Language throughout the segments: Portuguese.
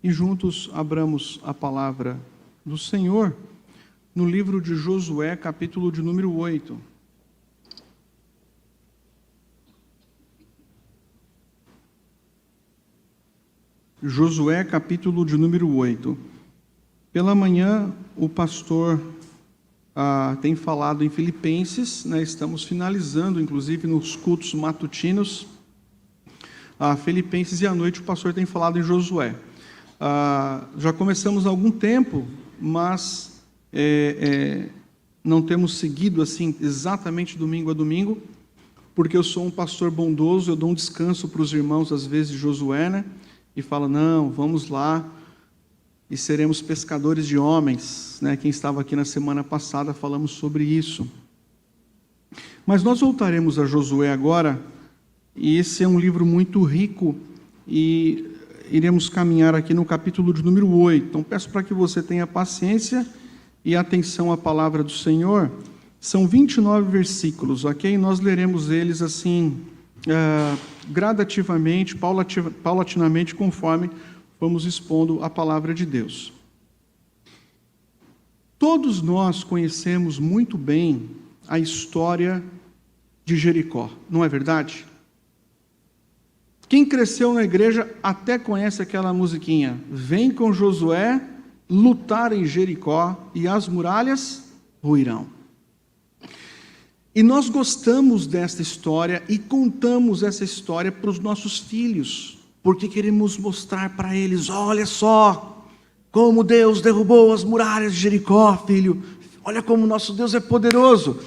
e juntos abramos a palavra do Senhor no livro de Josué, capítulo de número 8. Josué, capítulo de número 8. Pela manhã, o pastor tem falado em Filipenses, né? Estamos finalizando, inclusive, nos cultos matutinos, Filipenses, e à noite o pastor tem falado em Josué. Já começamos há algum tempo, mas não temos seguido assim exatamente domingo a domingo, porque eu sou um pastor bondoso, eu dou um descanso para os irmãos, às vezes, de Josué, né? E fala, não, vamos lá, e seremos pescadores de homens, né? Quem estava aqui na semana passada, falamos sobre isso. Mas nós voltaremos a Josué agora, e esse é um livro muito rico, e iremos caminhar aqui no capítulo de número 8. Então, peço para que você tenha paciência e atenção à palavra do Senhor. São 29 versículos, ok? Nós leremos eles assim, gradativamente, paulatinamente, conforme vamos expondo a palavra de Deus. Todos nós conhecemos muito bem a história de Jericó, não é verdade? Quem cresceu na igreja até conhece aquela musiquinha. Vem com Josué lutar em Jericó e as muralhas ruirão. E nós gostamos desta história e contamos essa história para os nossos filhos, porque queremos mostrar para eles, olha só, como Deus derrubou as muralhas de Jericó, filho. Olha como nosso Deus é poderoso.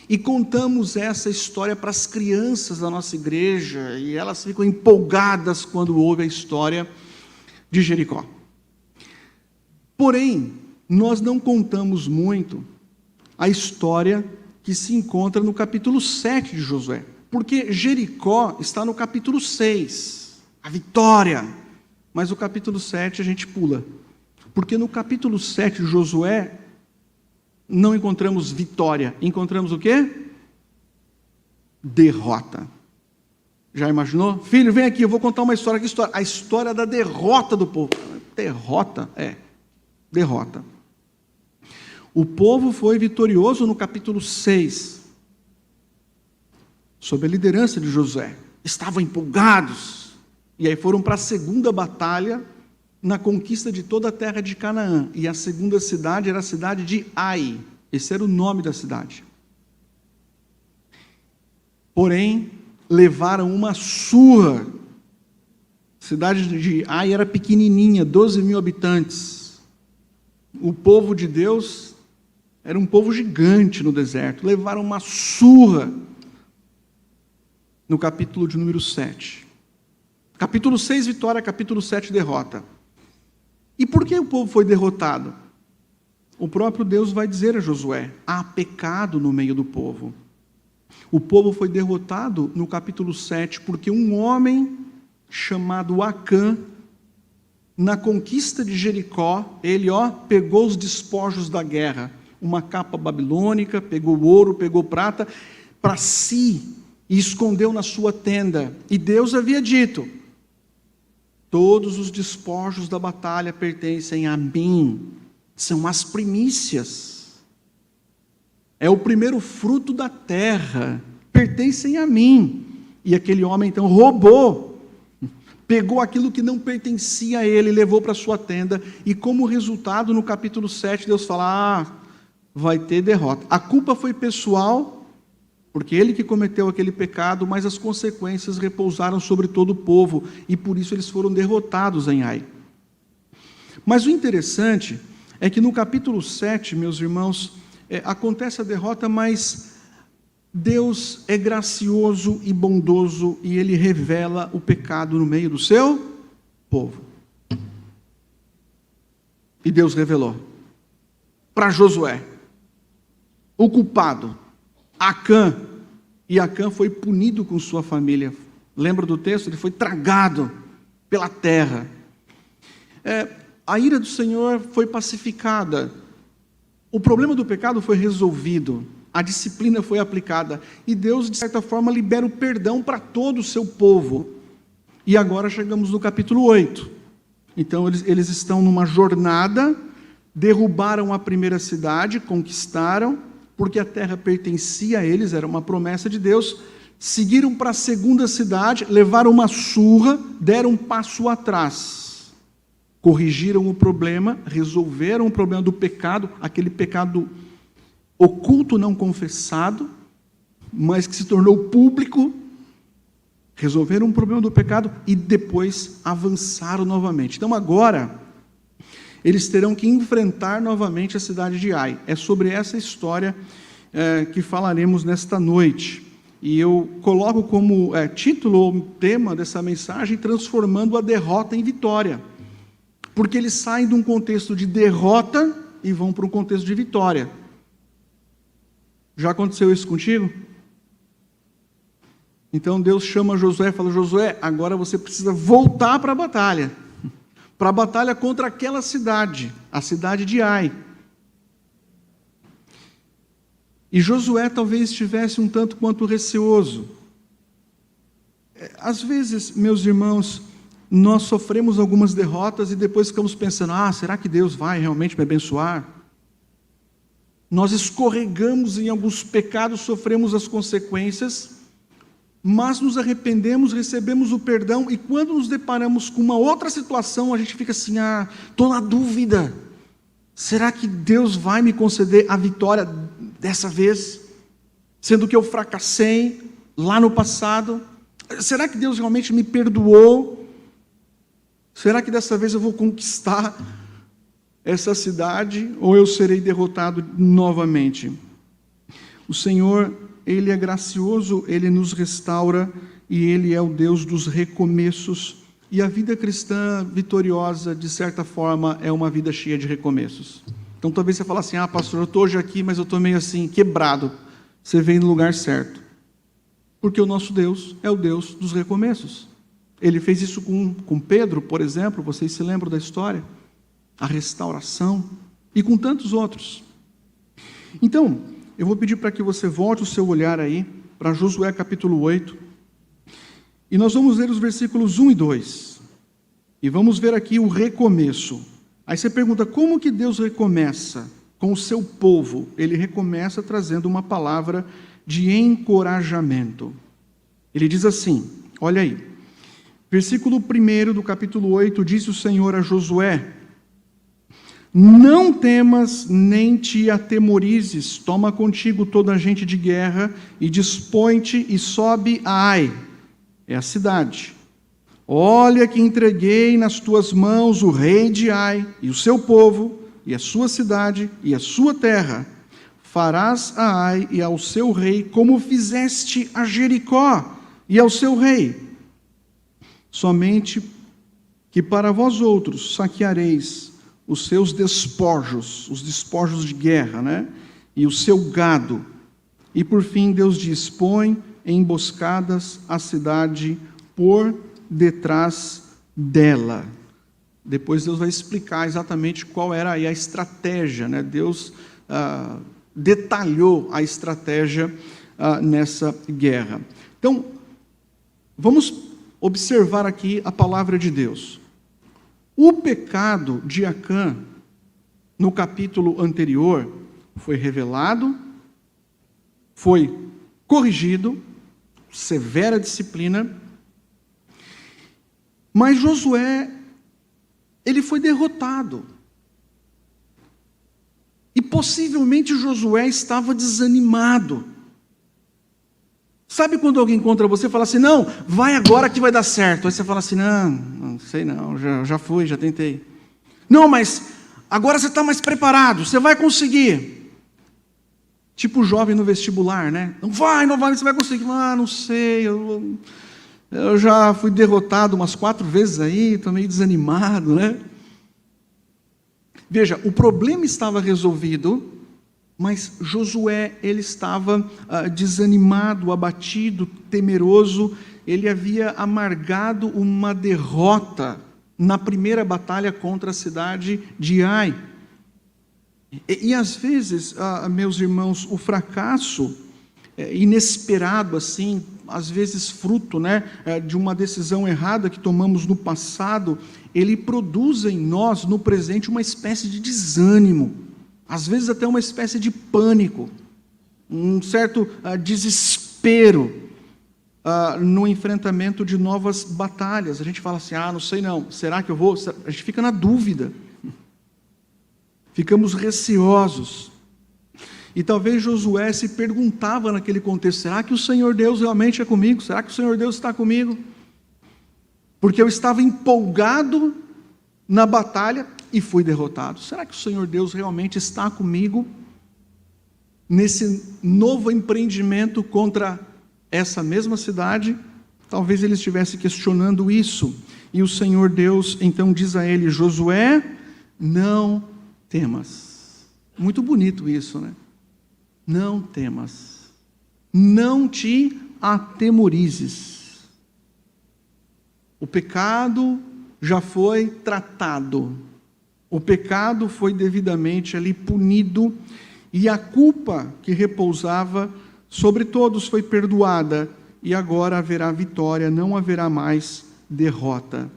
E contamos essa história para as crianças da nossa igreja, e elas ficam empolgadas quando ouvem a história de Jericó. Porém, nós não contamos muito a história que se encontra no capítulo 7 de Josué, porque Jericó está no capítulo 6, a vitória, mas o capítulo 7 a gente pula, porque no capítulo 7 de Josué, não encontramos vitória, encontramos o quê? Derrota. Já imaginou? Filho, vem aqui, eu vou contar uma história. Que história? A história da derrota do povo. Derrota? Derrota. O povo foi vitorioso no capítulo 6, sob a liderança de Josué. Estavam empolgados, e aí foram para a segunda batalha, na conquista de toda a terra de Canaã, e a segunda cidade era a cidade de Ai, esse era o nome da cidade. Porém, levaram uma surra. A cidade de Ai era pequenininha, 12 mil habitantes. O povo de Deus era um povo gigante no deserto, levaram uma surra no capítulo de número 7. Capítulo 6, vitória, capítulo 7, derrota. E por que o povo foi derrotado? O próprio Deus vai dizer a Josué, há pecado no meio do povo. O povo foi derrotado no capítulo 7, porque um homem chamado Acã, na conquista de Jericó, ele pegou os despojos da guerra, uma capa babilônica, pegou ouro, pegou prata, para si, e escondeu na sua tenda. E Deus havia dito, todos os despojos da batalha pertencem a mim, são as primícias, é o primeiro fruto da terra, pertencem a mim. E aquele homem então roubou, pegou aquilo que não pertencia a ele, levou para sua tenda, e como resultado, no capítulo 7, Deus fala, vai ter derrota. A culpa foi pessoal, porque ele que cometeu aquele pecado, mas as consequências repousaram sobre todo o povo, e por isso eles foram derrotados em Ai. Mas o interessante é que no capítulo 7, meus irmãos, acontece a derrota, mas Deus é gracioso e bondoso, e Ele revela o pecado no meio do seu povo. E Deus revelou para Josué o culpado, Acã, e Acã foi punido com sua família. Lembra do texto? Ele foi tragado pela terra. A ira do Senhor foi pacificada. O problema do pecado foi resolvido. A disciplina foi aplicada. E Deus, de certa forma, libera o perdão para todo o seu povo. E agora chegamos no capítulo 8. Então eles estão numa jornada, derrubaram a primeira cidade, conquistaram, porque a terra pertencia a eles, era uma promessa de Deus, seguiram para a segunda cidade, levaram uma surra, deram um passo atrás, corrigiram o problema, resolveram o problema do pecado, aquele pecado oculto, não confessado, mas que se tornou público, resolveram o problema do pecado e depois avançaram novamente. Então agora, eles terão que enfrentar novamente a cidade de Ai. É sobre essa história que falaremos nesta noite. E eu coloco como título ou tema dessa mensagem, transformando a derrota em vitória. Porque eles saem de um contexto de derrota e vão para um contexto de vitória. Já aconteceu isso contigo? Então Deus chama Josué e fala: Josué, agora você precisa voltar para a batalha contra aquela cidade, a cidade de Ai. E Josué talvez estivesse um tanto quanto receoso. Às vezes, meus irmãos, nós sofremos algumas derrotas e depois ficamos pensando: será que Deus vai realmente me abençoar? Nós escorregamos em alguns pecados, sofremos as consequências, mas nos arrependemos, recebemos o perdão, e quando nos deparamos com uma outra situação, a gente fica assim: estou na dúvida, será que Deus vai me conceder a vitória dessa vez? Sendo que eu fracassei lá no passado, será que Deus realmente me perdoou? Será que dessa vez eu vou conquistar essa cidade, ou eu serei derrotado novamente? O Senhor, Ele é gracioso, Ele nos restaura, e Ele é o Deus dos recomeços. E a vida cristã vitoriosa, de certa forma, é uma vida cheia de recomeços. Então talvez você fale assim: pastor, eu estou hoje aqui, mas eu estou meio assim, quebrado. Você vem no lugar certo. Porque o nosso Deus é o Deus dos recomeços. Ele fez isso com Pedro, por exemplo, vocês se lembram da história? A restauração, e com tantos outros. Então, eu vou pedir para que você volte o seu olhar aí, para Josué capítulo 8, e nós vamos ler os versículos 1 e 2, e vamos ver aqui o recomeço. Aí você pergunta: como que Deus recomeça com o seu povo? Ele recomeça trazendo uma palavra de encorajamento. Ele diz assim, olha aí, versículo 1 do capítulo 8, disse o Senhor a Josué: não temas nem te atemorizes, toma contigo toda a gente de guerra e dispõe-te e sobe a Ai, é a cidade. Olha que entreguei nas tuas mãos o rei de Ai e o seu povo e a sua cidade e a sua terra. Farás a Ai e ao seu rei como fizeste a Jericó e ao seu rei. Somente que para vós outros saqueareis os seus despojos, os despojos de guerra, e o seu gado. E por fim Deus diz: põe emboscadas a cidade por detrás dela. Depois Deus vai explicar exatamente qual era aí a estratégia, Deus detalhou a estratégia nessa guerra. Então, vamos observar aqui a palavra de Deus. O pecado de Acã, no capítulo anterior, foi revelado, foi corrigido, severa disciplina, mas Josué, ele foi derrotado. E possivelmente Josué estava desanimado. Sabe quando alguém encontra você e fala assim: não, vai agora que vai dar certo. Aí você fala assim: não sei não, já fui, já tentei. Não, mas agora você está mais preparado, você vai conseguir. Tipo jovem no vestibular, Não vai, você vai conseguir. Não sei, eu já fui derrotado umas 4 vezes aí, estou meio desanimado, Veja, o problema estava resolvido, mas Josué, ele estava desanimado, abatido, temeroso. Ele havia amargado uma derrota na primeira batalha contra a cidade de Ai. E às vezes, meus irmãos, o fracasso inesperado assim, às vezes fruto, né, de uma decisão errada que tomamos no passado, ele produz em nós, no presente, uma espécie de desânimo, às vezes até uma espécie de pânico, um certo desespero no enfrentamento de novas batalhas. A gente fala assim, não sei não, será que eu vou? A gente fica na dúvida, ficamos receosos. E talvez Josué se perguntava naquele contexto, será que o Senhor Deus realmente é comigo? Será que o Senhor Deus está comigo? Porque eu estava empolgado na batalha e fui derrotado. Será que o Senhor Deus realmente está comigo nesse novo empreendimento contra essa mesma cidade? Talvez ele estivesse questionando isso. E o Senhor Deus então diz a ele, Josué, não temas. Muito bonito isso, né? Não temas, não te atemorizes. O pecado já foi tratado, o pecado foi devidamente ali punido, e a culpa que repousava sobre todos foi perdoada, e agora haverá vitória, não haverá mais derrota.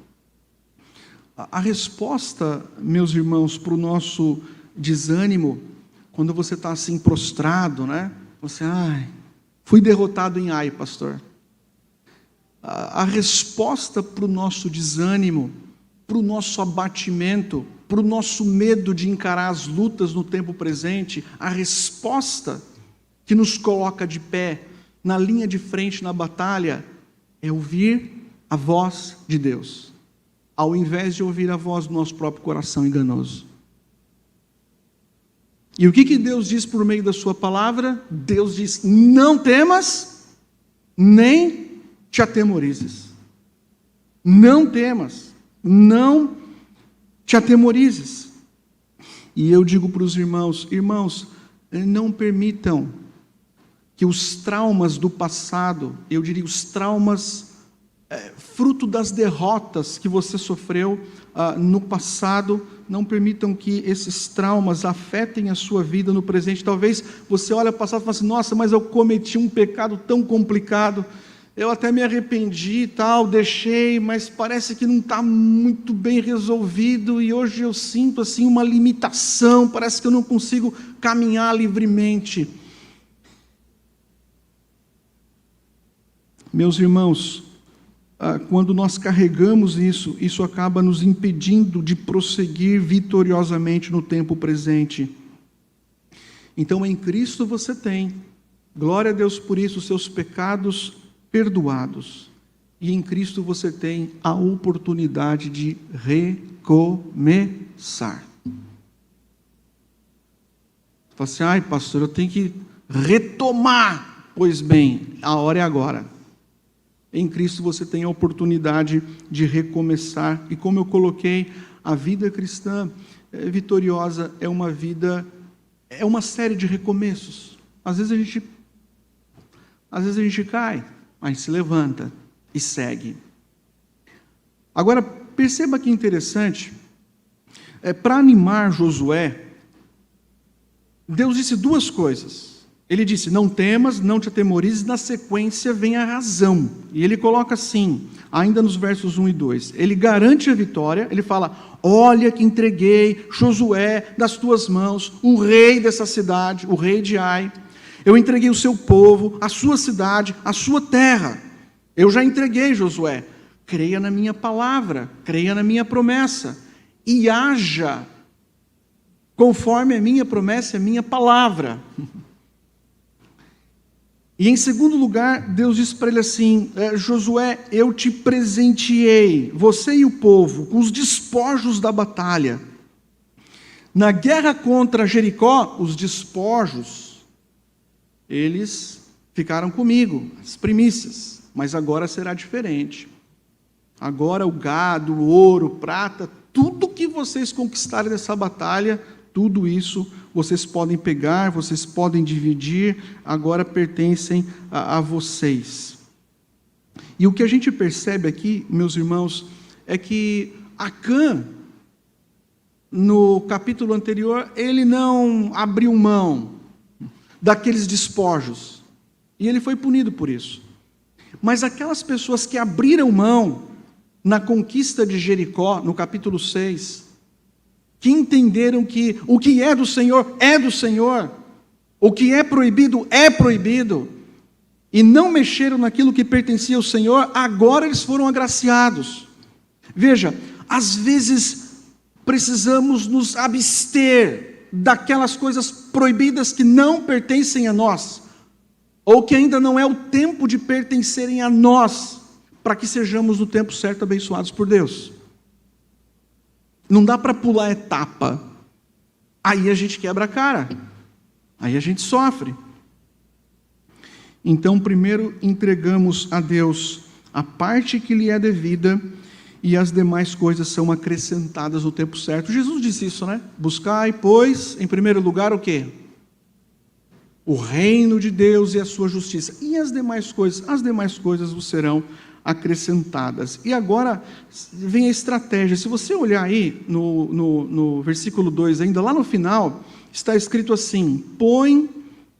A resposta, meus irmãos, para o nosso desânimo, quando você está assim prostrado, né? Você, fui derrotado em Ai, pastor. A resposta para o nosso desânimo, para o nosso abatimento, para o nosso medo de encarar as lutas no tempo presente, a resposta que nos coloca de pé, na linha de frente na batalha, é ouvir a voz de Deus, ao invés de ouvir a voz do nosso próprio coração enganoso. E o que Deus diz por meio da sua palavra? Deus diz, não temas, nem te atemorizes. Não temas, não te atemorizes. E eu digo para os irmãos, não permitam que os traumas do passado, eu diria os traumas fruto das derrotas que você sofreu no passado, não permitam que esses traumas afetem a sua vida no presente. Talvez você olhe para o passado e fale assim, nossa, mas eu cometi um pecado tão complicado, eu até me arrependi e tal, deixei, mas parece que não está muito bem resolvido, e hoje eu sinto assim uma limitação, parece que eu não consigo caminhar livremente. Meus irmãos, quando nós carregamos isso acaba nos impedindo de prosseguir vitoriosamente no tempo presente. Então, em Cristo você tem, glória a Deus por isso, os seus pecados perdoados. E em Cristo você tem a oportunidade de recomeçar. Você fala assim, pastor, eu tenho que retomar. Pois bem, a hora é agora. Em Cristo você tem a oportunidade de recomeçar. E como eu coloquei, a vida cristã vitoriosa é uma vida, é uma série de recomeços. Às vezes a gente cai, a gente se levanta e segue. Agora, perceba que interessante, para animar Josué, Deus disse duas coisas. Ele disse, não temas, não te atemorizes, na sequência vem a razão. E ele coloca assim, ainda nos versos 1 e 2, ele garante a vitória, ele fala, olha que entreguei Josué das tuas mãos, o rei dessa cidade, o rei de Ai, eu entreguei o seu povo, a sua cidade, a sua terra, eu já entreguei Josué, creia na minha palavra, creia na minha promessa, e haja conforme a minha promessa e a minha palavra. E em segundo lugar, Deus diz para ele assim, Josué, eu te presenteei, você e o povo, com os despojos da batalha. Na guerra contra Jericó, os despojos, eles ficaram comigo, as primícias, mas agora será diferente. Agora o gado, o ouro, prata, tudo que vocês conquistarem dessa batalha, tudo isso vocês podem pegar, vocês podem dividir, agora pertencem a vocês. E o que a gente percebe aqui, meus irmãos, é que Acã, no capítulo anterior, ele não abriu mão daqueles despojos, e ele foi punido por isso. Mas aquelas pessoas que abriram mão na conquista de Jericó, no capítulo 6, que entenderam que o que é do Senhor, o que é proibido, e não mexeram naquilo que pertencia ao Senhor, agora eles foram agraciados. Veja, às vezes precisamos nos abster daquelas coisas proibidas que não pertencem a nós, ou que ainda não é o tempo de pertencerem a nós, para que sejamos no tempo certo abençoados por Deus. Não dá para pular etapa, aí a gente quebra a cara, aí a gente sofre. Então, primeiro entregamos a Deus a parte que lhe é devida, e as demais coisas são acrescentadas no tempo certo. Jesus disse isso, né? Buscai, pois, em primeiro lugar o quê? O reino de Deus e a sua justiça. E as demais coisas? As demais coisas vos serão acrescentadas. E agora vem a estratégia. Se você olhar aí no versículo 2 ainda, lá no final, está escrito assim: põe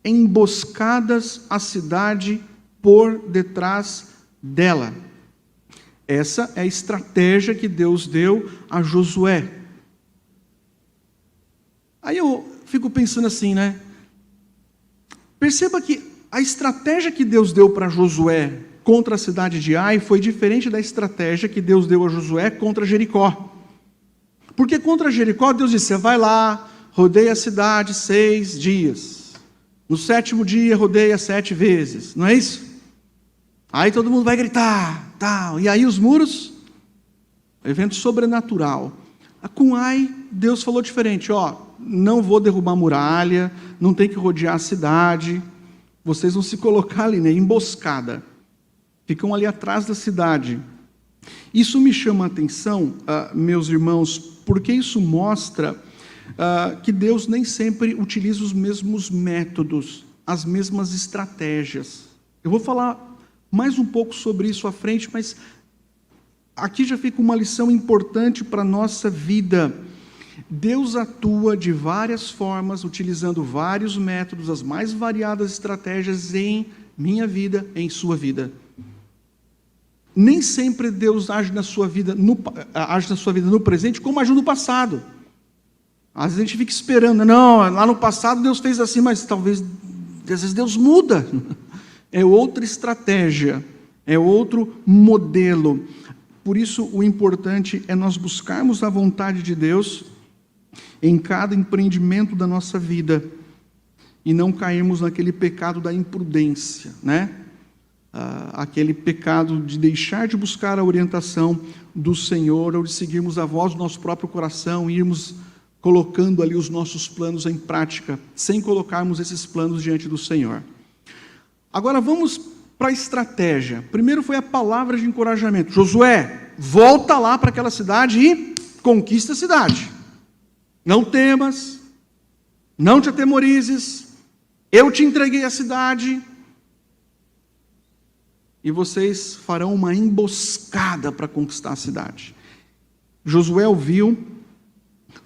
emboscadas a cidade por detrás dela. Essa é a estratégia que Deus deu a Josué. Aí eu fico pensando assim, né? Perceba que a estratégia que Deus deu para Josué contra a cidade de Ai foi diferente da estratégia que Deus deu a Josué contra Jericó. Porque contra Jericó, Deus disse: você vai lá, rodeia a cidade 6 dias. No 7º dia, rodeia 7 vezes. Não é isso? Aí todo mundo vai gritar, tal. E aí os muros, evento sobrenatural. Com Ai, Deus falou diferente: não vou derrubar a muralha, não tem que rodear a cidade, vocês vão se colocar ali, né, emboscada. Ficam ali atrás da cidade. Isso me chama a atenção, meus irmãos, porque isso mostra que Deus nem sempre utiliza os mesmos métodos, as mesmas estratégias. Eu vou falar mais um pouco sobre isso à frente, mas aqui já fica uma lição importante para a nossa vida. Deus atua de várias formas, utilizando vários métodos, as mais variadas estratégias em minha vida, em sua vida. Nem sempre Deus age na sua vida no presente como agiu no passado. Às vezes a gente fica esperando, não, lá no passado Deus fez assim, mas talvez, às vezes Deus muda. É outra estratégia, é outro modelo. Por isso, o importante é nós buscarmos a vontade de Deus em cada empreendimento da nossa vida e não cairmos naquele pecado da imprudência, né? Aquele pecado de deixar de buscar a orientação do Senhor ou de seguirmos a voz do nosso próprio coração e irmos colocando ali os nossos planos em prática, sem colocarmos esses planos diante do Senhor. Agora vamos para a estratégia. Primeiro foi a palavra de encorajamento: Josué, volta lá para aquela cidade e conquista a cidade. Não temas, não te atemorizes, eu te entreguei a cidade, e vocês farão uma emboscada para conquistar a cidade. Josué ouviu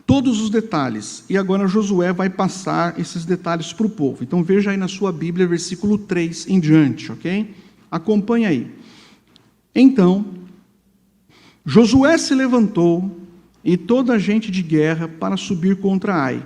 todos os detalhes, e agora Josué vai passar esses detalhes para o povo. Então veja aí na sua Bíblia, versículo 3 em diante, ok? Acompanha aí. Então, Josué se levantou, e toda a gente de guerra para subir contra Ai.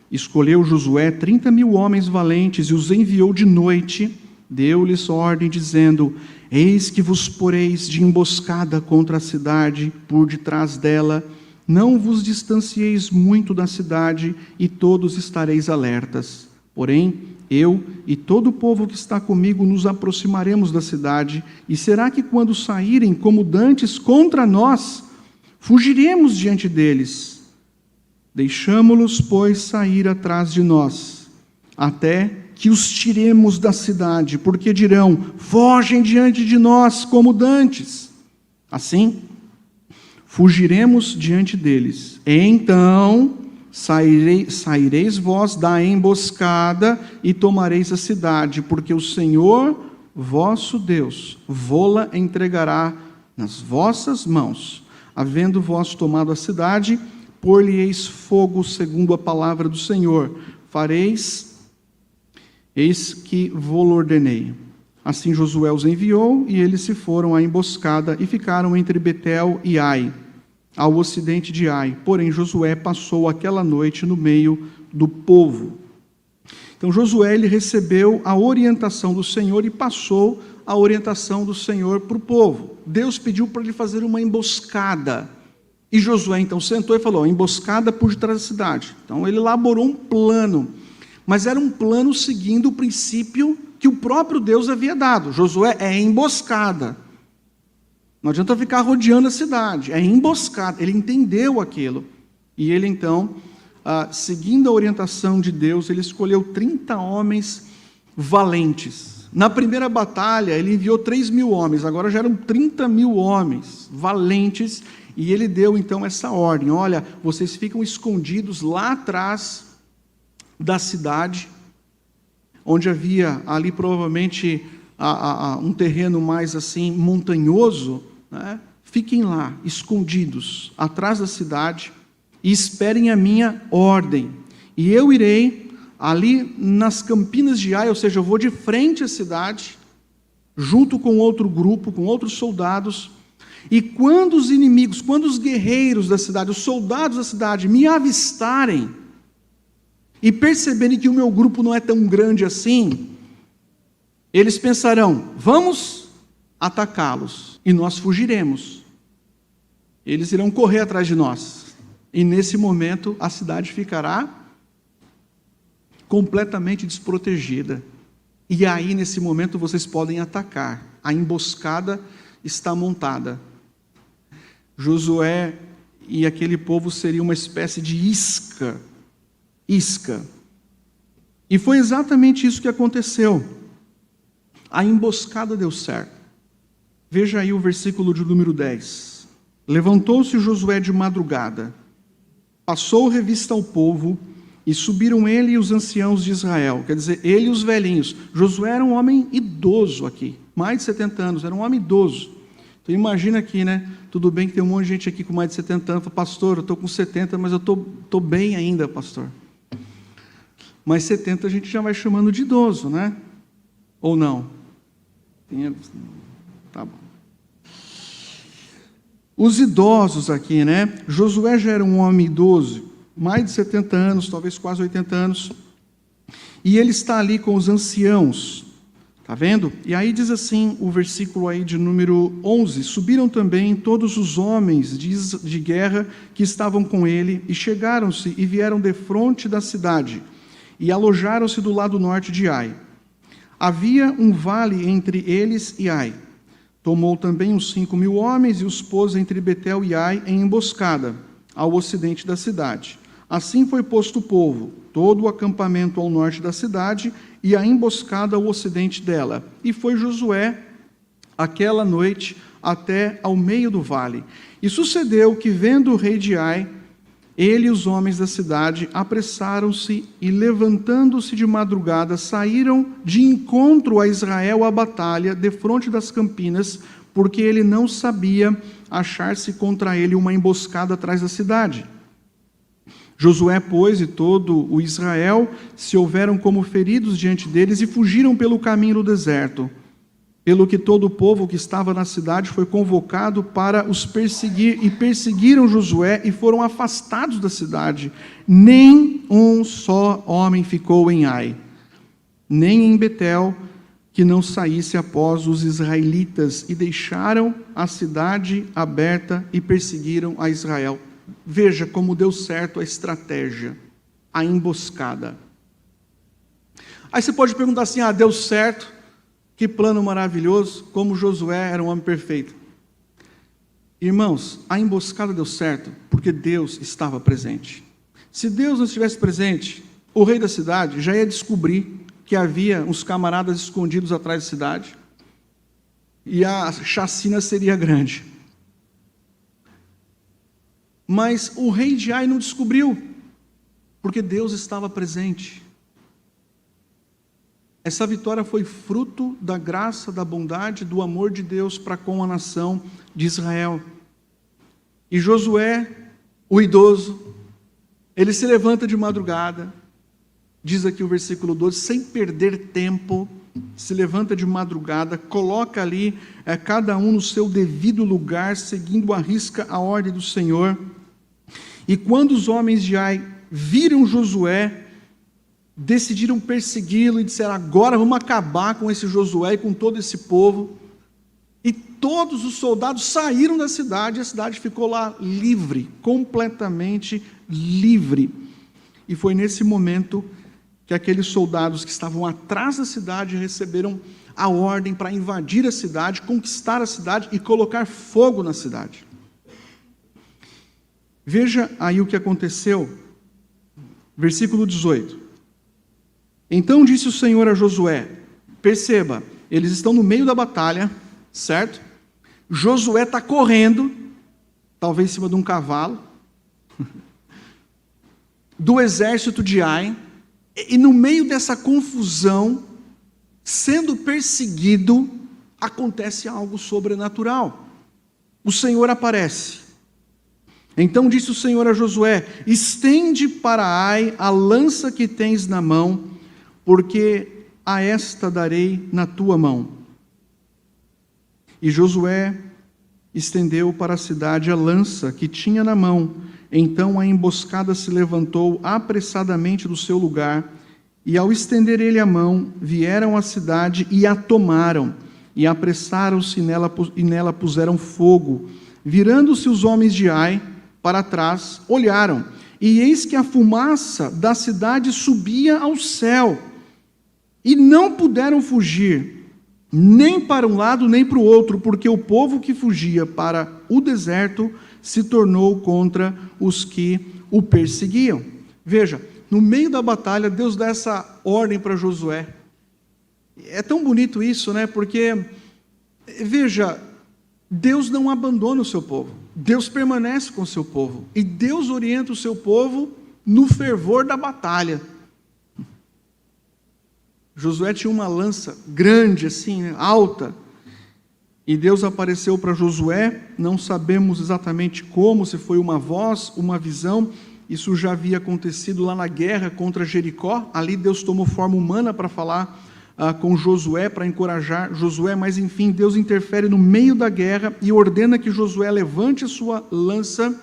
Escolheu Josué 30.000 homens valentes, e os enviou de noite, deu-lhes ordem, dizendo: eis que vos poreis de emboscada contra a cidade, por detrás dela, não vos distancieis muito da cidade, e todos estareis alertas. Porém, eu e todo o povo que está comigo nos aproximaremos da cidade, e será que quando saírem como dantes contra nós, fugiremos diante deles? Deixamo-los, pois, sair atrás de nós, até que os tiremos da cidade, porque dirão: fogem diante de nós como dantes. Assim, fugiremos diante deles. Então saireis vós da emboscada e tomareis a cidade, porque o Senhor, vosso Deus, vô-la entregará nas vossas mãos. Havendo vós tomado a cidade, por-lhe-eis fogo segundo a palavra do Senhor. Fareis, eis que vô-lo ordenei. Assim Josué os enviou, e eles se foram à emboscada e ficaram entre Betel e Ai, ao ocidente de Ai. Porém, Josué passou aquela noite no meio do povo. Então, Josué ele recebeu a orientação do Senhor e passou a orientação do Senhor para o povo. Deus pediu para ele fazer uma emboscada. E Josué, então, sentou e falou, emboscada por detrás da cidade. Então, ele elaborou um plano. Mas era um plano seguindo o princípio que o próprio Deus havia dado. Josué é emboscada. Não adianta ficar rodeando a cidade. É emboscada. Ele entendeu aquilo. E ele, então, seguindo a orientação de Deus, ele escolheu 30 homens valentes. Na primeira batalha, ele enviou 3.000 homens. Agora já eram 30.000 homens valentes. E ele deu, então, essa ordem. Olha, vocês ficam escondidos lá atrás da cidade, onde havia ali provavelmente um terreno mais assim montanhoso, né? Fiquem lá, escondidos, atrás da cidade, e esperem a minha ordem. E eu irei ali nas campinas de Ai, ou seja, eu vou de frente à cidade, junto com outro grupo, com outros soldados, e quando os inimigos, quando os guerreiros da cidade, os soldados da cidade me avistarem, e perceberem que o meu grupo não é tão grande assim, eles pensarão, vamos atacá-los, e nós fugiremos. Eles irão correr atrás de nós. E nesse momento, a cidade ficará completamente desprotegida. E aí, nesse momento, vocês podem atacar. A emboscada está montada. Josué e aquele povo seriam uma espécie de isca. E foi exatamente isso que aconteceu. A emboscada deu certo. Veja aí o versículo de número 10. Levantou-se Josué de madrugada, passou revista ao povo, e subiram ele e os anciãos de Israel, quer dizer, ele e os velhinhos. Josué era um homem idoso aqui, mais de 70 anos, era um homem idoso. Então imagina aqui, né? Tudo bem que tem um monte de gente aqui com mais de 70 anos, fala, pastor, eu estou com 70, mas eu estou bem ainda, pastor. Mas 70 a gente já vai chamando de idoso, né? Ou não? Tá bom. Os idosos aqui, né? Josué já era um homem idoso, mais de 70 anos, talvez quase 80 anos. E ele está ali com os anciãos. Tá vendo? E aí diz assim, o versículo aí de número 11. Subiram também todos os homens de guerra que estavam com ele, e chegaram-se e vieram defronte da cidade, e alojaram-se do lado norte de Ai. Havia um vale entre eles e Ai. Tomou também uns 5.000 homens e os pôs entre Betel e Ai em emboscada, ao ocidente da cidade. Assim foi posto o povo, todo o acampamento ao norte da cidade e a emboscada ao ocidente dela. E foi Josué aquela noite até ao meio do vale. E sucedeu que, vendo o rei de Ai, ele e os homens da cidade apressaram-se e, levantando-se de madrugada, saíram de encontro a Israel à batalha, defronte das campinas, porque ele não sabia achar-se contra ele uma emboscada atrás da cidade. Josué, pois, e todo o Israel se houveram como feridos diante deles e fugiram pelo caminho do deserto. Pelo que todo o povo que estava na cidade foi convocado para os perseguir, e perseguiram Josué e foram afastados da cidade. Nem um só homem ficou em Ai, nem em Betel, que não saísse após os israelitas, e deixaram a cidade aberta e perseguiram a Israel. Veja como deu certo a estratégia, a emboscada. Aí você pode perguntar assim, deu certo? Que plano maravilhoso, como Josué era um homem perfeito. Irmãos, a emboscada deu certo porque Deus estava presente. Se Deus não estivesse presente, o rei da cidade já ia descobrir que havia uns camaradas escondidos atrás da cidade e a chacina seria grande. Mas o rei de Ai não descobriu, porque Deus estava presente. Essa vitória foi fruto da graça, da bondade, do amor de Deus para com a nação de Israel. E Josué, o idoso, ele se levanta de madrugada, diz aqui o versículo 12, sem perder tempo, se levanta de madrugada, coloca ali cada um no seu devido lugar, seguindo à risca a ordem do Senhor. E quando os homens de Ai viram Josué, decidiram persegui-lo e disseram: agora vamos acabar com esse Josué e com todo esse povo. E todos os soldados saíram da cidade, e a cidade ficou lá livre, completamente livre. E foi nesse momento que aqueles soldados que estavam atrás da cidade receberam a ordem para invadir a cidade, conquistar a cidade e colocar fogo na cidade. Veja aí o que aconteceu, versículo 18. Então disse o Senhor a Josué, perceba, eles estão no meio da batalha, certo? Josué está correndo, talvez em cima de um cavalo, do exército de Ai, e no meio dessa confusão, sendo perseguido, acontece algo sobrenatural. O Senhor aparece. Então disse o Senhor a Josué: estende para Ai a lança que tens na mão, porque a esta darei na tua mão. E Josué estendeu para a cidade a lança que tinha na mão. Então a emboscada se levantou apressadamente do seu lugar, e ao estender ele a mão, vieram à cidade e a tomaram, e apressaram-se e nela puseram fogo. Virando-se os homens de Ai para trás, olharam, e eis que a fumaça da cidade subia ao céu, e não puderam fugir, nem para um lado nem para o outro, porque o povo que fugia para o deserto se tornou contra os que o perseguiam. Veja, no meio da batalha, Deus dá essa ordem para Josué. É tão bonito isso, né? Porque, veja, Deus não abandona o seu povo. Deus permanece com o seu povo. E Deus orienta o seu povo no fervor da batalha. Josué tinha uma lança grande, assim, né, alta. E Deus apareceu para Josué, não sabemos exatamente como, se foi uma voz, uma visão. Isso já havia acontecido lá na guerra contra Jericó. Ali Deus tomou forma humana para falar com Josué, para encorajar Josué, mas enfim, Deus interfere no meio da guerra e ordena que Josué levante a sua lança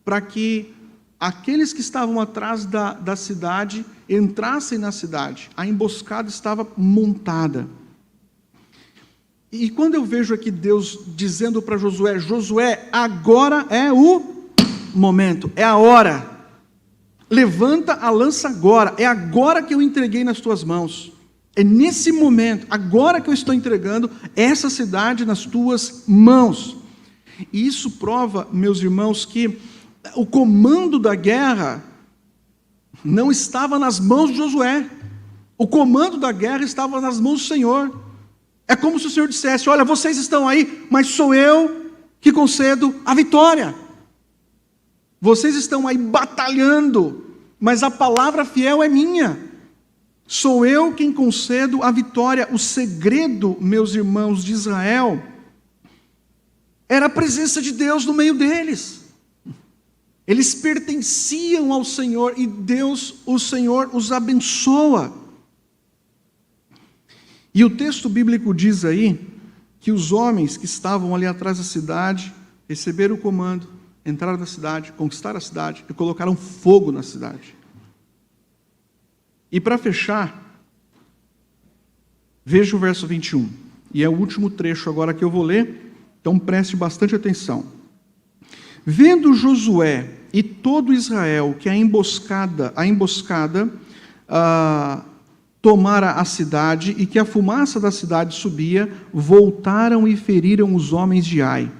para que aqueles que estavam atrás da cidade entrassem na cidade. A emboscada estava montada. E quando eu vejo aqui Deus dizendo para Josué: Josué, agora é o momento, é a hora, levanta a lança agora, é agora que eu entreguei nas tuas mãos, é nesse momento, agora que eu estou entregando essa cidade nas tuas mãos. E isso prova, meus irmãos, que o comando da guerra não estava nas mãos de Josué, o comando da guerra estava nas mãos do Senhor. É como se o Senhor dissesse: olha, vocês estão aí, mas sou eu que concedo a vitória. Vocês estão aí batalhando, mas a palavra fiel é minha. Sou eu quem concedo a vitória. O segredo, meus irmãos de Israel, era a presença de Deus no meio deles. Eles pertenciam ao Senhor e Deus, o Senhor, os abençoa. E o texto bíblico diz aí que os homens que estavam ali atrás da cidade receberam o comando, entraram na cidade, conquistaram a cidade e colocaram fogo na cidade. E para fechar, veja o verso 21. E é o último trecho agora que eu vou ler, então preste bastante atenção. Vendo Josué e todo Israel que a emboscada tomara a cidade e que a fumaça da cidade subia, voltaram e feriram os homens de Ai.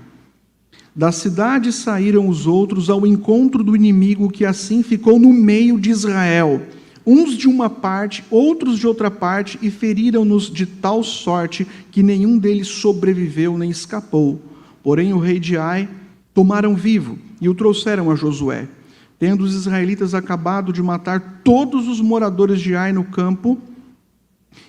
Da cidade saíram os outros ao encontro do inimigo, que assim ficou no meio de Israel, uns de uma parte, outros de outra parte, e feriram-nos de tal sorte que nenhum deles sobreviveu nem escapou. Porém o rei de Ai tomaram vivo e o trouxeram a Josué. Tendo os israelitas acabado de matar todos os moradores de Ai no campo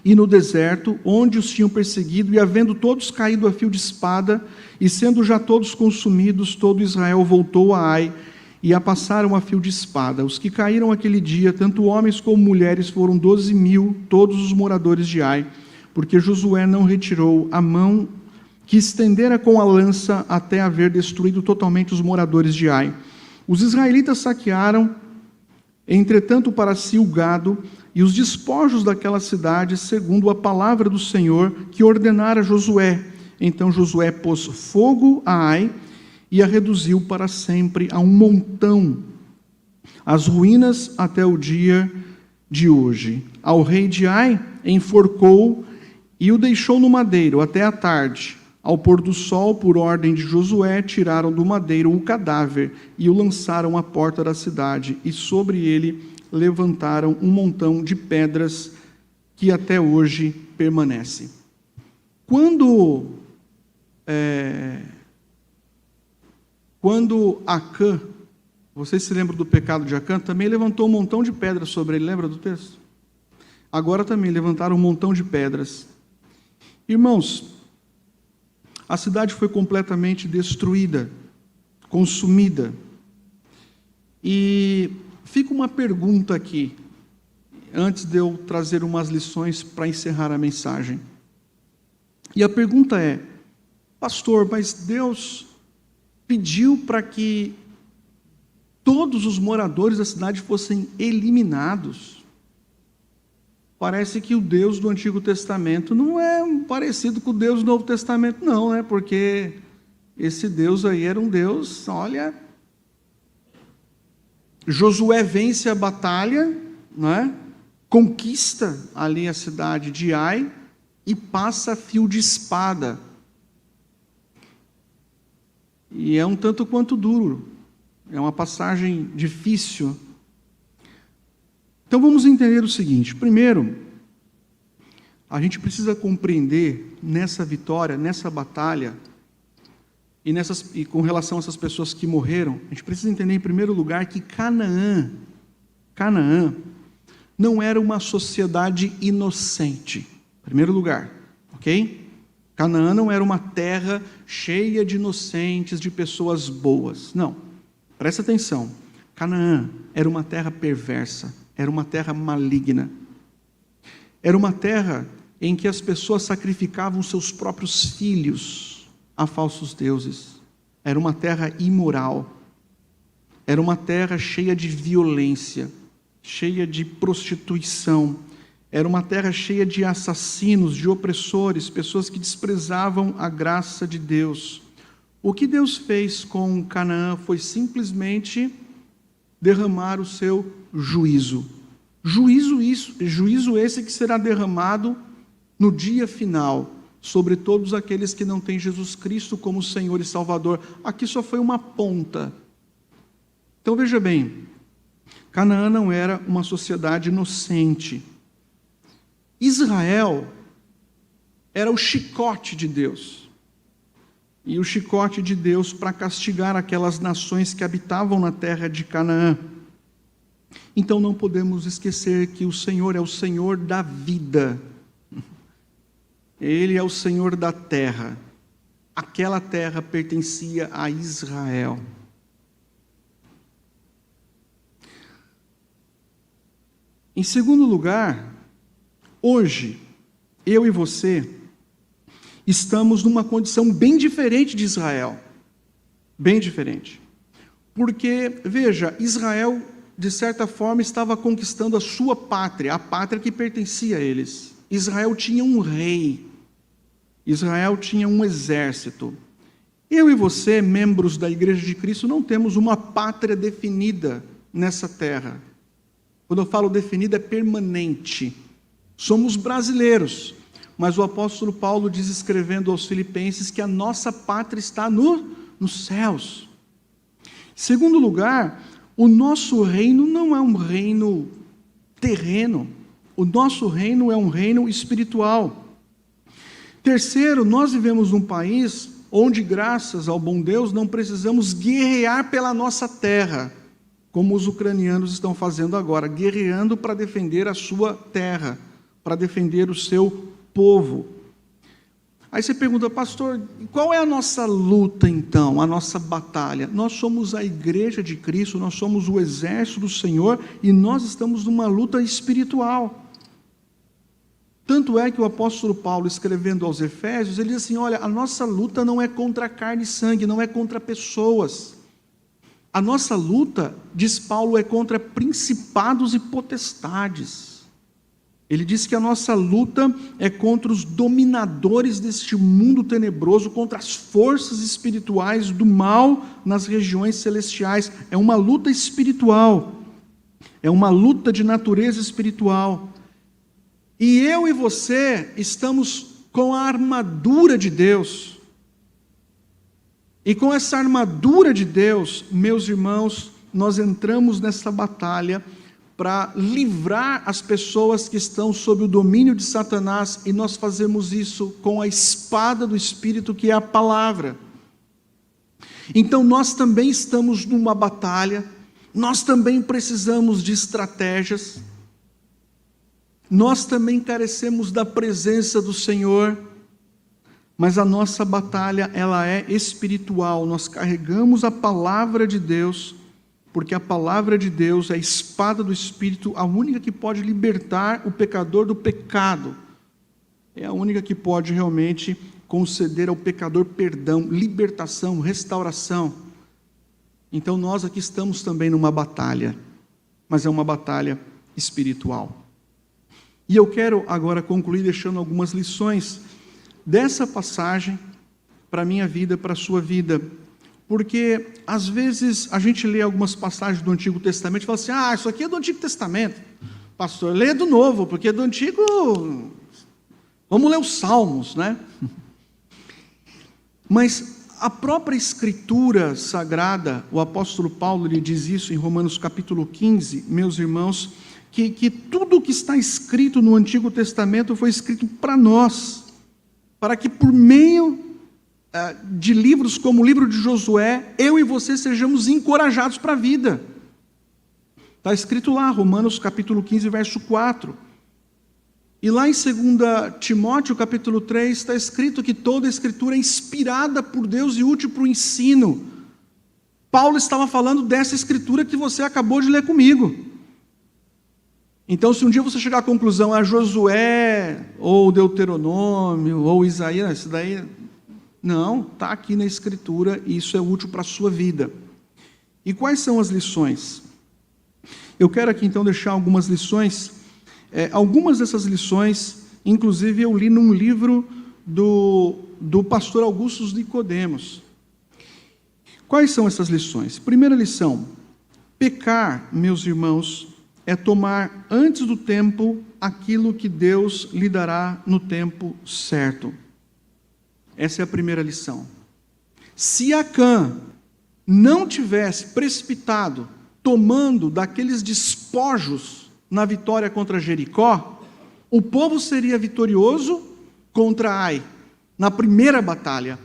e no deserto, onde os tinham perseguido, e havendo todos caído a fio de espada, e sendo já todos consumidos, todo Israel voltou a Ai, e a passaram a fio de espada. Os que caíram aquele dia, tanto homens como mulheres, foram 12.000, todos os moradores de Ai. porque Josué não retirou a mão que estendera com a lança até haver destruído totalmente os moradores de Ai. Os israelitas saquearam, entretanto, para si o gado e os despojos daquela cidade, segundo a palavra do Senhor que ordenara Josué. Então Josué pôs fogo a Ai e a reduziu para sempre a um montão, as ruínas até o dia de hoje. Ao rei de Ai enforcou e o deixou no madeiro até a tarde. Ao pôr do sol, por ordem de Josué, tiraram do madeiro o cadáver e o lançaram à porta da cidade, e sobre ele levantaram um montão de pedras que até hoje permanece. Quando Acã, vocês se lembram do pecado de Acã, também levantou um montão de pedras sobre ele, lembra do texto? Agora também levantaram um montão de pedras. Irmãos, a cidade foi completamente destruída, consumida. E fica uma pergunta aqui, antes de eu trazer umas lições para encerrar a mensagem. E a pergunta é: pastor, mas Deus pediu para que todos os moradores da cidade fossem eliminados? Parece que o Deus do Antigo Testamento não é parecido com o Deus do Novo Testamento, não, né? Porque esse Deus aí era um Deus, olha, Josué vence a batalha, né? Conquista ali a cidade de Ai e passa a fio de espada. E é um tanto quanto duro, é uma passagem difícil. Então vamos entender o seguinte: primeiro, a gente precisa compreender nessa vitória, nessa batalha, e com relação a essas pessoas que morreram, a gente precisa entender em primeiro lugar que Canaã não era uma sociedade inocente, em primeiro lugar, ok? Canaã não era uma terra cheia de inocentes, de pessoas boas, não, presta atenção, Canaã era uma terra perversa, era uma terra maligna, era uma terra em que as pessoas sacrificavam seus próprios filhos a falsos deuses, era uma terra imoral, era uma terra cheia de violência, cheia de prostituição, era uma terra cheia de assassinos, de opressores, pessoas que desprezavam a graça de Deus. O que Deus fez com Canaã foi simplesmente derramar o seu juízo. Juízo esse que será derramado no dia final sobre todos aqueles que não têm Jesus Cristo como Senhor e Salvador. Aqui só foi uma ponta. Então veja bem, Canaã não era uma sociedade inocente. Israel era o chicote de Deus. E o chicote de Deus para castigar aquelas nações que habitavam na terra de Canaã. Então não podemos esquecer que o Senhor é o Senhor da vida. Ele é o Senhor da terra. Aquela terra pertencia a Israel. Em segundo lugar, hoje, eu e você estamos numa condição bem diferente de Israel. Bem diferente. Porque, veja, Israel, de certa forma, estava conquistando a sua pátria, a pátria que pertencia a eles. Israel tinha um rei. Israel tinha um exército. Eu e você, membros da Igreja de Cristo, não temos uma pátria definida nessa terra. Quando eu falo definida, é permanente. Somos brasileiros, mas o apóstolo Paulo diz, escrevendo aos Filipenses, que a nossa pátria está nos céus. Em segundo lugar, o nosso reino não é um reino terreno, o nosso reino é um reino espiritual. Terceiro, nós vivemos num país onde, graças ao bom Deus, não precisamos guerrear pela nossa terra, como os ucranianos estão fazendo agora, guerreando para defender a sua terra, para defender o seu povo. Aí você pergunta, pastor, qual é a nossa luta então, a nossa batalha? Nós somos a Igreja de Cristo, nós somos o exército do Senhor e nós estamos numa luta espiritual. Tanto é que o apóstolo Paulo, escrevendo aos Efésios, ele diz assim: olha, a nossa luta não é contra carne e sangue, não é contra pessoas. A nossa luta, diz Paulo, é contra principados e potestades. Ele diz que a nossa luta é contra os dominadores deste mundo tenebroso, contra as forças espirituais do mal nas regiões celestiais. É uma luta espiritual, é uma luta de natureza espiritual. E eu e você estamos com a armadura de Deus. E com essa armadura de Deus, meus irmãos, nós entramos nessa batalha para livrar as pessoas que estão sob o domínio de Satanás, e nós fazemos isso com a espada do Espírito, que é a palavra. Então nós também estamos numa batalha, nós também precisamos de estratégias, nós também carecemos da presença do Senhor, mas a nossa batalha, ela é espiritual. Nós carregamos a palavra de Deus, porque a palavra de Deus é a espada do Espírito, a única que pode libertar o pecador do pecado, é a única que pode realmente conceder ao pecador perdão, libertação, restauração. Então nós aqui estamos também numa batalha, mas é uma batalha espiritual. E eu quero agora concluir deixando algumas lições dessa passagem para a minha vida, para a sua vida. Porque, às vezes, a gente lê algumas passagens do Antigo Testamento e fala assim: isso aqui é do Antigo Testamento. Pastor, lê do Novo, porque do Antigo... Vamos ler os Salmos, né? Mas a própria Escritura Sagrada, o apóstolo Paulo lhe diz isso em Romanos capítulo 15, meus irmãos, que tudo o que está escrito no Antigo Testamento foi escrito para nós, para que por meio de livros como o livro de Josué, eu e você sejamos encorajados para a vida. Está escrito lá, Romanos capítulo 15, verso 4. E lá em 2 Timóteo capítulo 3, está escrito que toda a Escritura é inspirada por Deus e útil para o ensino. Paulo estava falando dessa Escritura que você acabou de ler comigo. Então, se um dia você chegar à conclusão, Josué, ou Deuteronômio, ou Isaías, isso daí... Não, está aqui na Escritura e isso é útil para a sua vida. E quais são as lições? Eu quero aqui então deixar algumas lições. Algumas dessas lições, inclusive eu li num livro do pastor Augusto Nicodemos. Quais são essas lições? Primeira lição: pecar, meus irmãos, é tomar antes do tempo aquilo que Deus lhe dará no tempo certo. Essa é a primeira lição. Se Acã não tivesse precipitado, tomando daqueles despojos na vitória contra Jericó, o povo seria vitorioso contra Ai, na primeira batalha.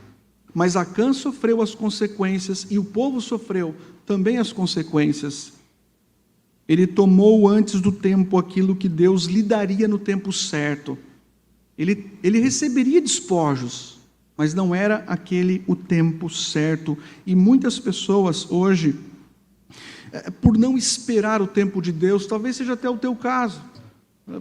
Mas Acã sofreu as consequências e o povo sofreu também as consequências. Ele tomou antes do tempo aquilo que Deus lhe daria no tempo certo. Ele receberia despojos, mas não era aquele o tempo certo. E muitas pessoas hoje, por não esperar o tempo de Deus, talvez seja até o teu caso,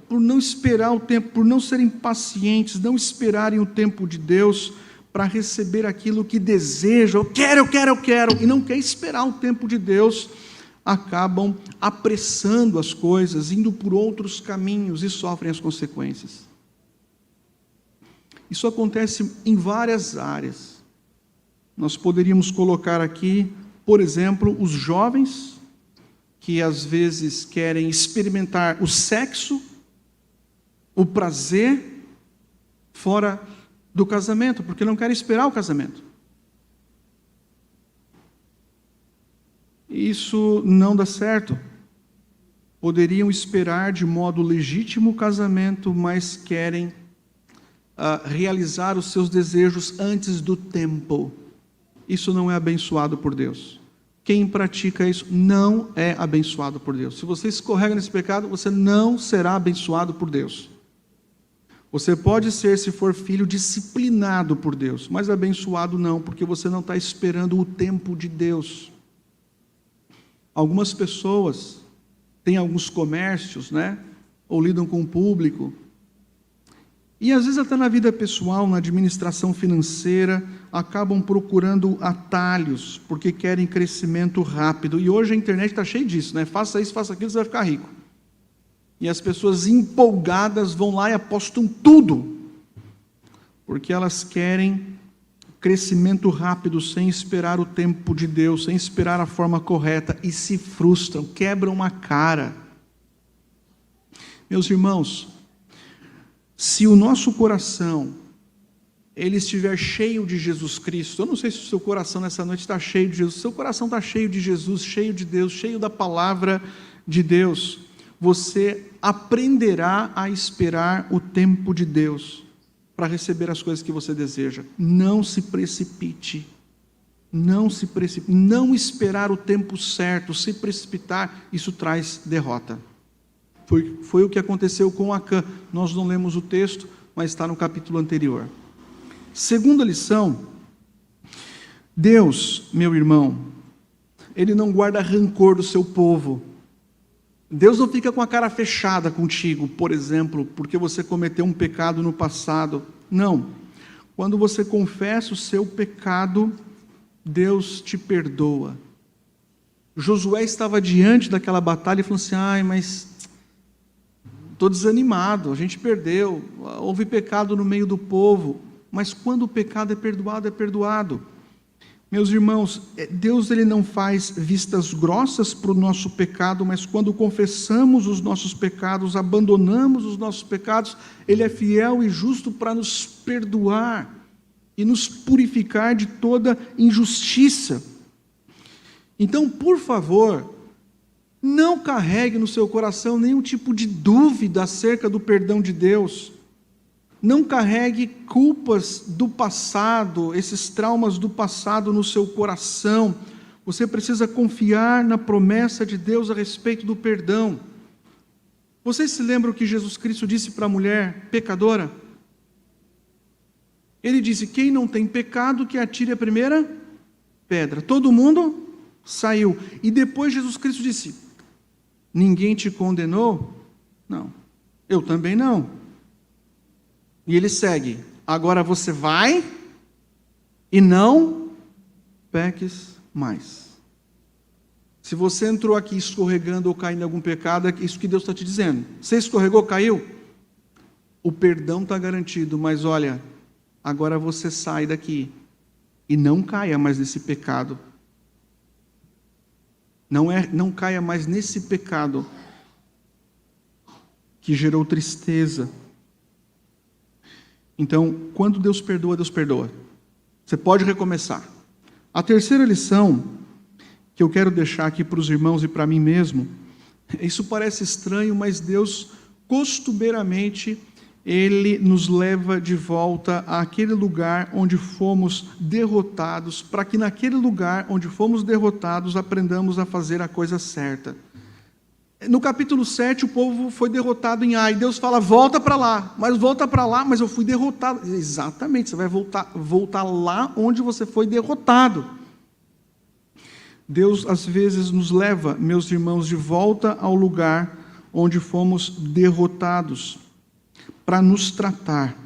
por não esperar o tempo, por não serem pacientes, não esperarem o tempo de Deus para receber aquilo que desejam, eu quero, e não quer esperar o tempo de Deus, acabam apressando as coisas, indo por outros caminhos e sofrem as consequências. Isso acontece em várias áreas. Nós poderíamos colocar aqui, por exemplo, os jovens, que às vezes querem experimentar o sexo, o prazer, fora do casamento, porque não querem esperar o casamento. Isso não dá certo. Poderiam esperar de modo legítimo o casamento, mas querem realizar os seus desejos antes do tempo. Isso não é abençoado por Deus. Quem pratica isso não é abençoado por Deus. Se você escorrega nesse pecado, você não será abençoado por Deus. Você pode ser, se for filho, disciplinado por Deus, mas abençoado não, porque você não está esperando o tempo de Deus. Algumas pessoas têm alguns comércios, né? Ou lidam com o público, E às vezes até na vida pessoal, na administração financeira, acabam procurando atalhos, porque querem crescimento rápido. E hoje a internet está cheia disso, né? Faça isso, faça aquilo, você vai ficar rico. E as pessoas empolgadas vão lá e apostam tudo, porque elas querem crescimento rápido, sem esperar o tempo de Deus, sem esperar a forma correta, e se frustram, quebram a cara. Meus irmãos, se o nosso coração ele estiver cheio de Jesus Cristo, eu não sei se o seu coração nessa noite está cheio de Jesus, se o seu coração está cheio de Jesus, cheio de Deus, cheio da palavra de Deus, você aprenderá a esperar o tempo de Deus para receber as coisas que você deseja. Não se precipite, não esperar o tempo certo, se precipitar, isso traz derrota. Foi o que aconteceu com Acã. Nós não lemos o texto, mas está no capítulo anterior. Segunda lição: Deus, meu irmão, Ele não guarda rancor do seu povo. Deus não fica com a cara fechada contigo, por exemplo, porque você cometeu um pecado no passado. Não. Quando você confessa o seu pecado, Deus te perdoa. Josué estava diante daquela batalha e falou assim: ai, mas estou desanimado, a gente perdeu, houve pecado no meio do povo. Mas quando o pecado é perdoado, é perdoado. Meus irmãos, Deus ele não faz vistas grossas para o nosso pecado, mas quando confessamos os nossos pecados, abandonamos os nossos pecados, Ele é fiel e justo para nos perdoar e nos purificar de toda injustiça. Então, por favor, não carregue no seu coração nenhum tipo de dúvida acerca do perdão de Deus. Não carregue culpas do passado, esses traumas do passado no seu coração. Você precisa confiar na promessa de Deus a respeito do perdão. Vocês se lembram que Jesus Cristo disse para a mulher pecadora? Ele disse: quem não tem pecado, que atire a primeira pedra. Todo mundo saiu. E depois Jesus Cristo disse: ninguém te condenou? Não. Eu também não. E ele segue: agora você vai e não peques mais. Se você entrou aqui escorregando ou caindo em algum pecado, é isso que Deus está te dizendo. Você escorregou, caiu? O perdão está garantido, mas olha, agora você sai daqui e não caia mais nesse pecado. Não caia mais nesse pecado que gerou tristeza. Então, quando Deus perdoa, Deus perdoa. Você pode recomeçar. A terceira lição que eu quero deixar aqui para os irmãos e para mim mesmo, isso parece estranho, mas Deus costumeiramente Ele nos leva de volta àquele lugar onde fomos derrotados, para que naquele lugar onde fomos derrotados aprendamos a fazer a coisa certa. No capítulo 7, o povo foi derrotado em Ai. Deus fala: volta para lá. Mas volta para lá, mas eu fui derrotado. Exatamente, você vai voltar lá onde você foi derrotado. Deus, às vezes, nos leva, meus irmãos, de volta ao lugar onde fomos derrotados, para nos tratar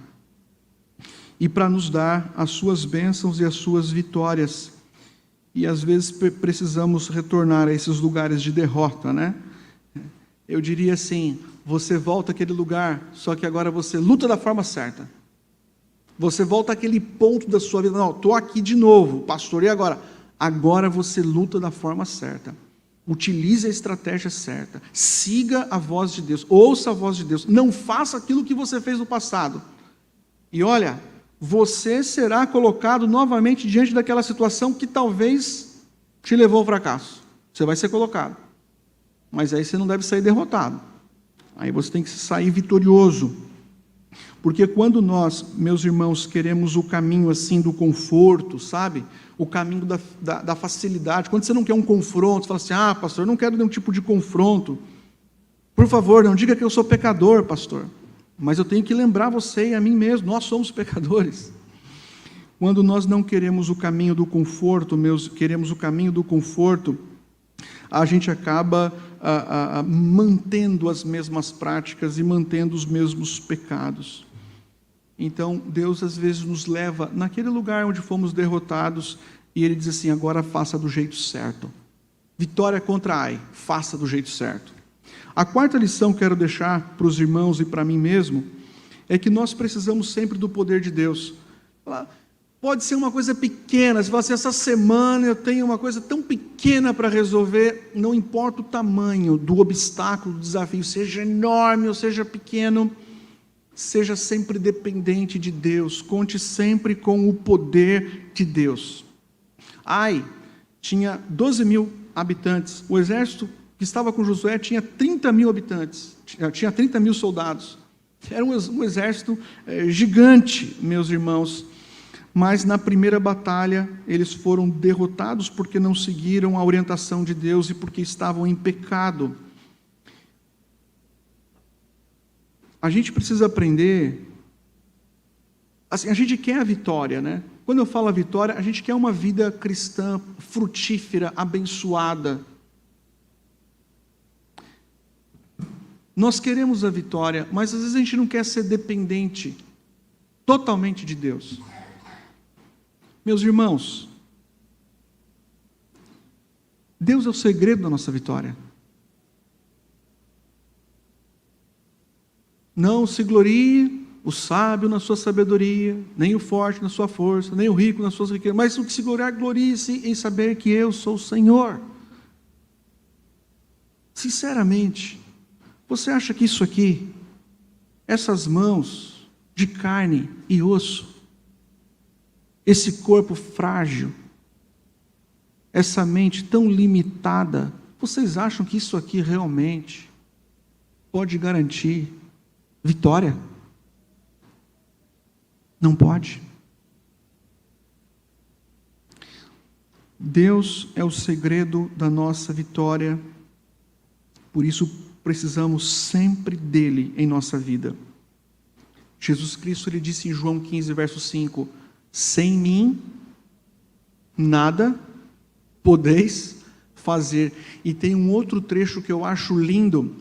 e para nos dar as suas bênçãos e as suas vitórias. E, às vezes, precisamos retornar a esses lugares de derrota, né? Eu diria assim: você volta àquele lugar, só que agora você luta da forma certa. Você volta àquele ponto da sua vida: não, estou aqui de novo, pastor, e agora? Agora você luta da forma certa. Utilize a estratégia certa. Siga a voz de Deus, ouça a voz de Deus. Não faça aquilo que você fez no passado. E olha, você será colocado novamente diante daquela situação que talvez te levou ao fracasso. Você vai ser colocado. Mas aí você não deve sair derrotado. Aí você tem que sair vitorioso. Porque quando nós, meus irmãos, queremos o caminho assim do conforto, sabe? O caminho da facilidade. Quando você não quer um confronto, você fala assim: ah, pastor, eu não quero nenhum tipo de confronto. Por favor, não diga que eu sou pecador, pastor. Mas eu tenho que lembrar você e a mim mesmo, nós somos pecadores. Quando nós não queremos o caminho do conforto, queremos o caminho do conforto, a gente acaba mantendo as mesmas práticas e mantendo os mesmos pecados. Então, Deus às vezes nos leva naquele lugar onde fomos derrotados e Ele diz assim: agora faça do jeito certo. Vitória contra Ai, faça do jeito certo. A quarta lição que quero deixar para os irmãos e para mim mesmo é que nós precisamos sempre do poder de Deus. Pode ser uma coisa pequena, se você essa semana eu tenho uma coisa tão pequena para resolver, não importa o tamanho do obstáculo, do desafio, seja enorme ou seja pequeno, seja sempre dependente de Deus, conte sempre com o poder de Deus. Ai tinha 12 mil habitantes, o exército que estava com Josué tinha 30 mil habitantes, tinha 30 mil soldados, era um exército gigante, meus irmãos, mas na primeira batalha eles foram derrotados porque não seguiram a orientação de Deus e porque estavam em pecado. A gente precisa aprender, assim, a gente quer a vitória, né? Quando eu falo a vitória, a gente quer uma vida cristã frutífera, abençoada. Nós queremos a vitória, mas às vezes a gente não quer ser dependente totalmente de Deus. Meus irmãos, Deus é o segredo da nossa vitória. Não se glorie o sábio na sua sabedoria, nem o forte na sua força, nem o rico nas suas riquezas, mas o que se gloriar, glorie-se em saber que eu sou o Senhor. Sinceramente, você acha que isso aqui, essas mãos de carne e osso, esse corpo frágil, essa mente tão limitada, vocês acham que isso aqui realmente pode garantir vitória? Não pode. Deus é o segredo da nossa vitória, por isso precisamos sempre dele em nossa vida. Jesus Cristo, ele disse em João 15, verso 5, sem mim, nada podeis fazer. E tem um outro trecho que eu acho lindo,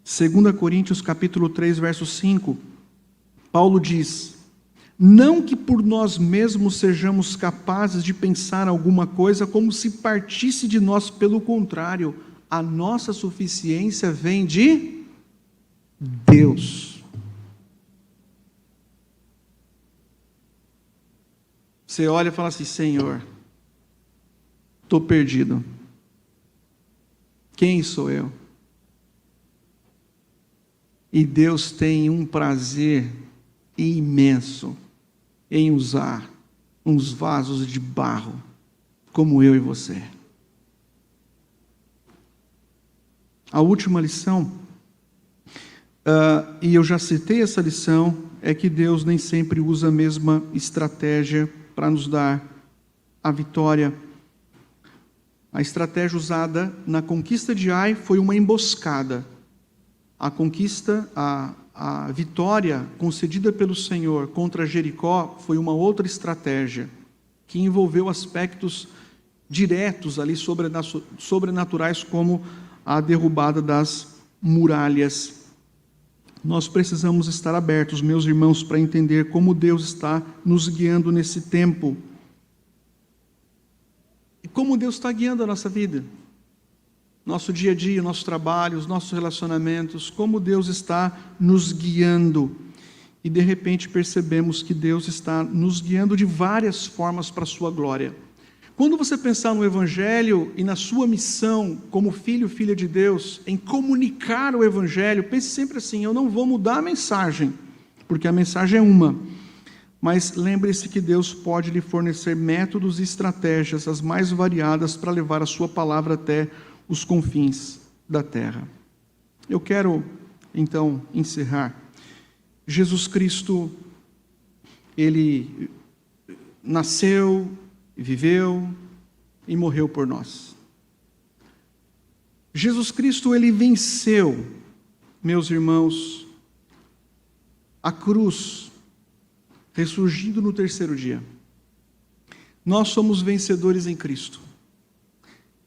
2 Coríntios capítulo 3, verso 5, Paulo diz, não que por nós mesmos sejamos capazes de pensar alguma coisa como se partisse de nós, pelo contrário, a nossa suficiência vem de Deus. Você olha e fala assim, Senhor, estou perdido. Quem sou eu? E Deus tem um prazer imenso em usar uns vasos de barro, como eu e você. A última lição, e eu já citei essa lição, é que Deus nem sempre usa a mesma estratégia para nos dar a vitória. A estratégia usada na conquista de Ai foi uma emboscada. A conquista, a vitória concedida pelo Senhor contra Jericó foi uma outra estratégia, que envolveu aspectos diretos ali sobrenaturais, como a derrubada das muralhas. Nós precisamos estar abertos, meus irmãos, para entender como Deus está nos guiando nesse tempo. E como Deus está guiando a nossa vida. Nosso dia a dia, nosso trabalho, os nossos relacionamentos, como Deus está nos guiando. E de repente percebemos que Deus está nos guiando de várias formas para a sua glória. Quando você pensar no Evangelho e na sua missão como filho, filha de Deus, em comunicar o Evangelho, pense sempre assim, eu não vou mudar a mensagem, porque a mensagem é uma, mas lembre-se que Deus pode lhe fornecer métodos e estratégias as mais variadas para levar a sua palavra até os confins da terra. Eu quero, então, encerrar. Jesus Cristo, Ele nasceu, viveu e morreu por nós. Jesus Cristo, Ele venceu, meus irmãos, a cruz, ressurgindo no terceiro dia. Nós somos vencedores em Cristo.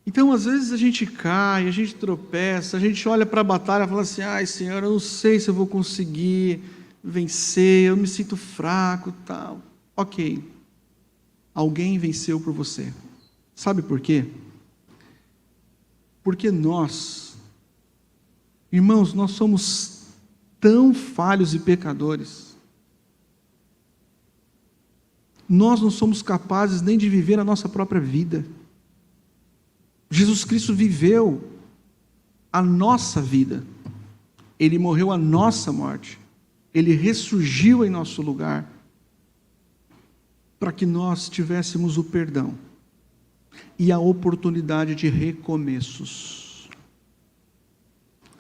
Então, às vezes a gente cai, a gente tropeça, a gente olha para a batalha e fala assim, ai Senhor, eu não sei se eu vou conseguir, vencer, eu me sinto fraco, tal. Ok. Alguém venceu por você. Sabe por quê? Porque nós, irmãos, nós somos tão falhos e pecadores. Nós não somos capazes nem de viver a nossa própria vida. Jesus Cristo viveu a nossa vida. Ele morreu a nossa morte. Ele ressurgiu em nosso lugar para que nós tivéssemos o perdão e a oportunidade de recomeços.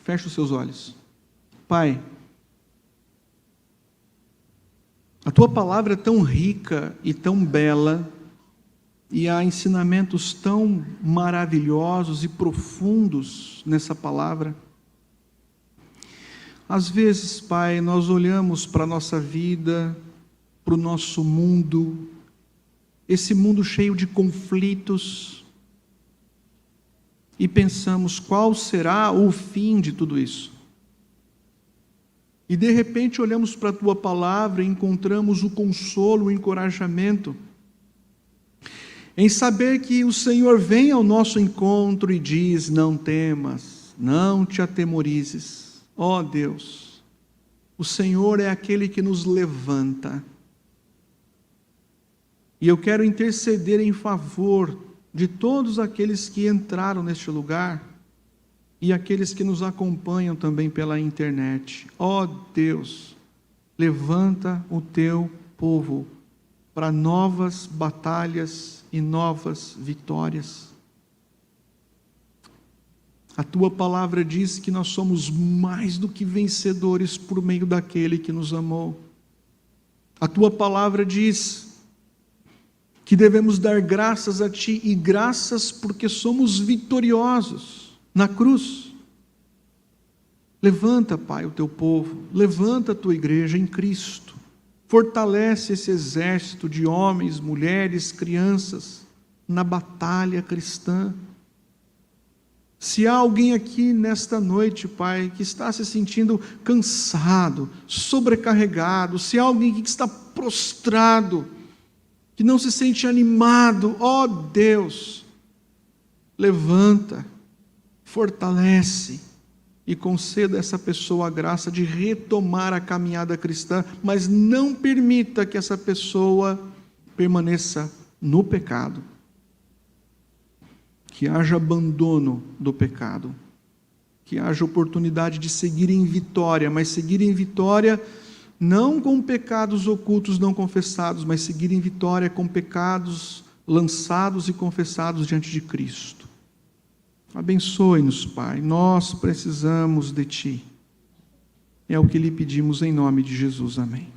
Feche os seus olhos. Pai, a Tua palavra é tão rica e tão bela, e há ensinamentos tão maravilhosos e profundos nessa palavra. Às vezes, Pai, nós olhamos para a nossa vida, para o nosso mundo, esse mundo cheio de conflitos, e pensamos qual será o fim de tudo isso. E de repente olhamos para a Tua palavra e encontramos o consolo, o encorajamento, em saber que o Senhor vem ao nosso encontro e diz: não temas, não te atemorizes. Ó Deus, o Senhor é aquele que nos levanta. E eu quero interceder em favor de todos aqueles que entraram neste lugar e aqueles que nos acompanham também pela internet. Ó Deus, levanta o Teu povo para novas batalhas e novas vitórias. A Tua palavra diz que nós somos mais do que vencedores por meio daquele que nos amou. A Tua palavra diz que devemos dar graças a Ti, e graças porque somos vitoriosos na cruz. Levanta, Pai, o Teu povo, levanta a Tua igreja em Cristo, fortalece esse exército de homens, mulheres, crianças, na batalha cristã. Se há alguém aqui nesta noite, Pai, que está se sentindo cansado, sobrecarregado, se há alguém que está prostrado, que não se sente animado, ó Deus, levanta, fortalece e conceda a essa pessoa a graça de retomar a caminhada cristã, mas não permita que essa pessoa permaneça no pecado. Que haja abandono do pecado, que haja oportunidade de seguir em vitória, mas seguir em vitória não com pecados ocultos não confessados, mas seguir em vitória com pecados lançados e confessados diante de Cristo. Abençoe-nos, Pai, nós precisamos de Ti. É o que lhe pedimos em nome de Jesus, amém.